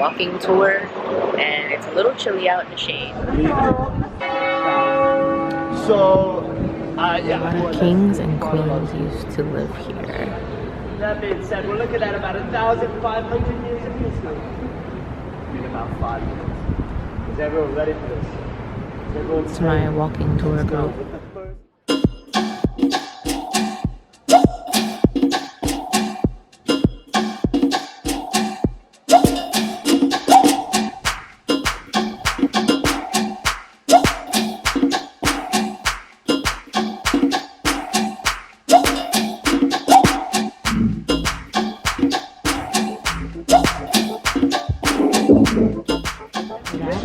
walking tour, and it's a little chilly out in the shade. So, A lot of kings and queens used to live here. That being said, we're looking at about 1,500 years of history in about 5 minutes. Is everyone ready for this? It's my walking tour group.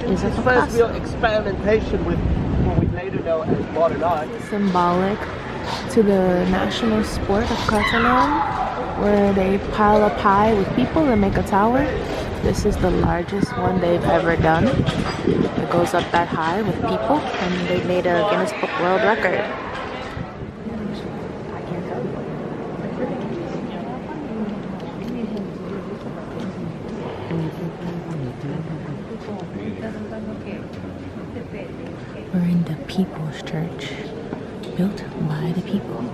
This is first real experimentation with what we later know as modern art. Symbolic to the national sport of Catalan, where they pile up high with people and make a tower. This is the largest one they've ever done. It goes up that high with people, and they made a Guinness Book World Record. We're in the People's Church, built by the people.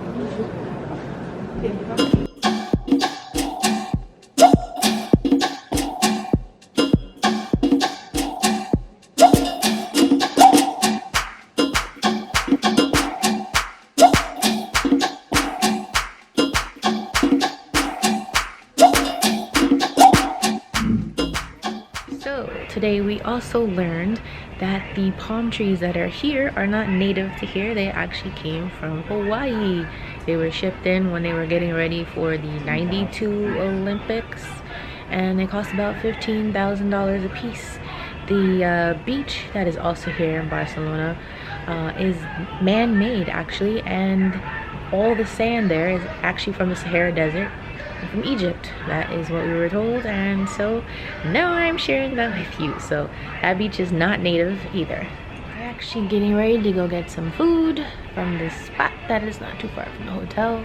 So today we also learned that the palm trees that are here are not native to here. They actually came from Hawaii. They were shipped in when they were getting ready for the '92 Olympics, and they cost about $15,000 a piece. The beach that is also here in Barcelona is man-made actually, and all the sand there is actually from the Sahara Desert. From Egypt. That is what we were told, and so now I'm sharing that with you. So that beach is not native either. We're actually getting ready to go get some food from this spot that is not too far from the hotel,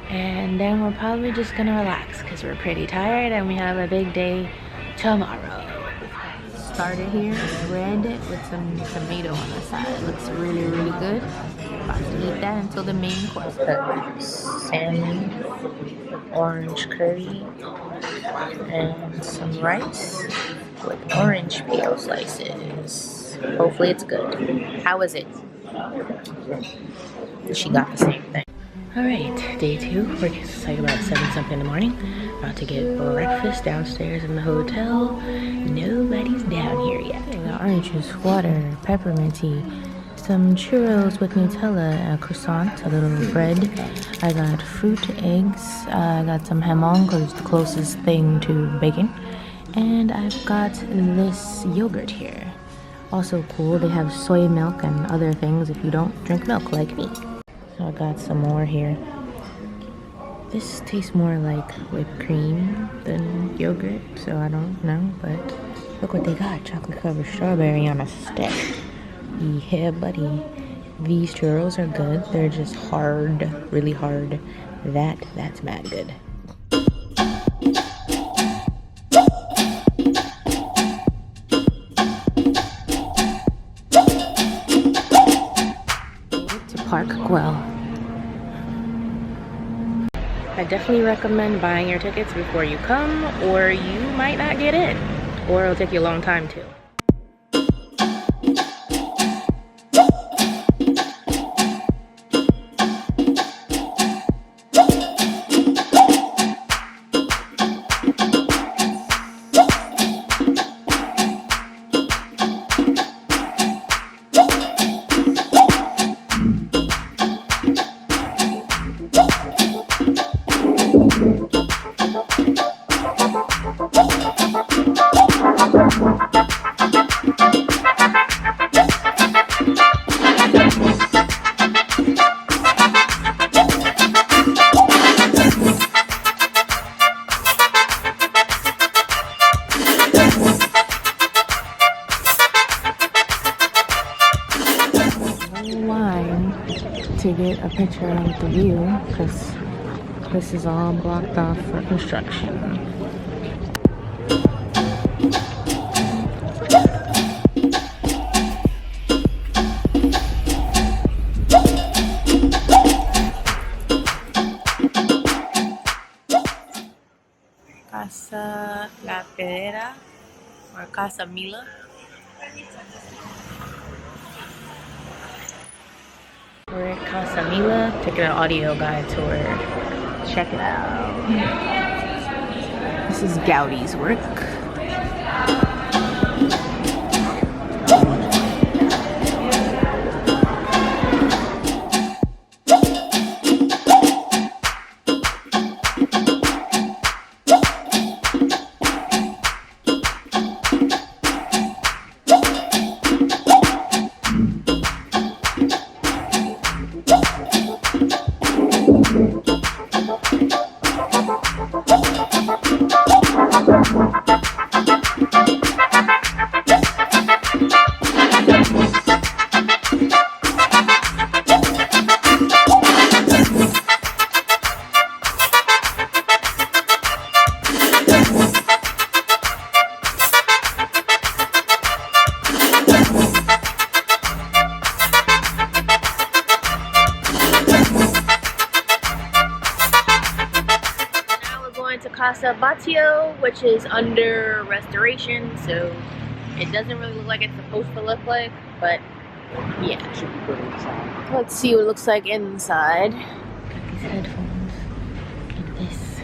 and then we're probably just gonna relax because we're pretty tired and we have a big day tomorrow. Started here, bread with some tomato on the side. It looks really, really good. About to eat that until the main course. Salmon, orange curry, and some rice with orange peel slices. Hopefully it's good. How is it? She got the same thing. Alright, day 2. We're just like about 7 something in the morning. About to get breakfast downstairs in the hotel. Nobody's down here yet. I got orange juice, water, peppermint tea, some churros with Nutella, a croissant, a little bread. I got fruit, eggs, I got some jamon because it's the closest thing to bacon. And I've got this yogurt here. Also cool, they have soy milk and other things if you don't drink milk like me. So I got some more here. This tastes more like whipped cream than yogurt, so I don't know, but look what they got. Chocolate covered strawberry on a stick. Yeah, buddy. These churros are good. They're just hard, really hard. That's mad good. To Park Guell. I definitely recommend buying your tickets before you come, or you might not get in, or it'll take you a long time too. To get a picture of the view, because this is all blocked off for construction. Herrera or Casa Mila. We're at Casa Mila, taking an audio guide tour. Check it out. This is Gaudi's work. To Casa Batllo, which is under restoration, so it doesn't really look like it's supposed to look like, but yeah. Let's see what it looks like inside. Got these headphones and this.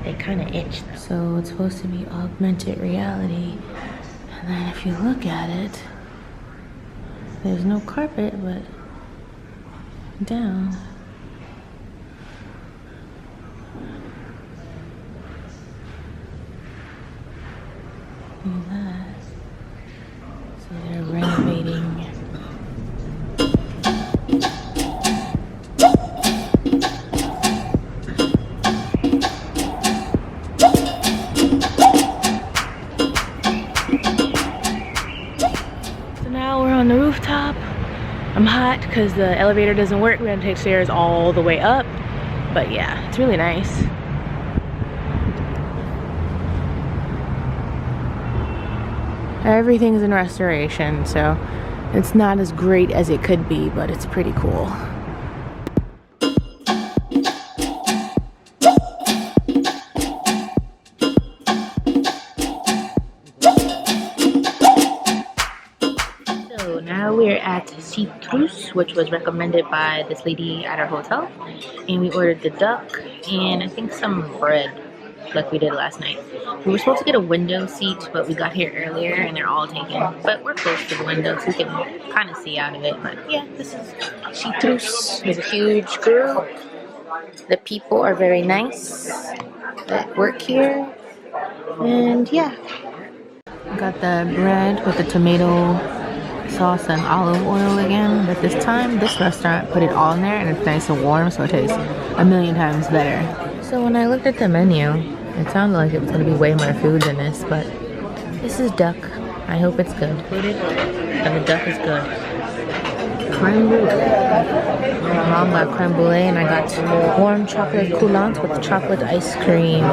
They kind of itch though. So it's supposed to be augmented reality, and then if you look at it, there's no carpet, but down. Look at that. So they're renovating. So now we're on the rooftop. I'm hot because the elevator doesn't work. We have to take stairs all the way up. But yeah, it's really nice. Everything's in restoration, so it's not as great as it could be, but it's pretty cool. So now we're at Citrus, which was recommended by this lady at our hotel, and we ordered the duck and I think some bread, like we did last night. We were supposed to get a window seat, but we got here earlier and they're all taken. But we're close to the window, so we can kind of see out of it. But yeah, this is Citrus. There's a huge group. The people are very nice that work here. And yeah. Got the bread with the tomato sauce and olive oil again. But this time, this restaurant put it all in there and it's nice and warm, so it tastes a million times better. So when I looked at the menu, it sounded like it was going to be way more food than this, but this is duck. I hope it's good. And the duck is good. Creme brulee. My mom got creme brulee and I got warm chocolate coulant with chocolate ice cream.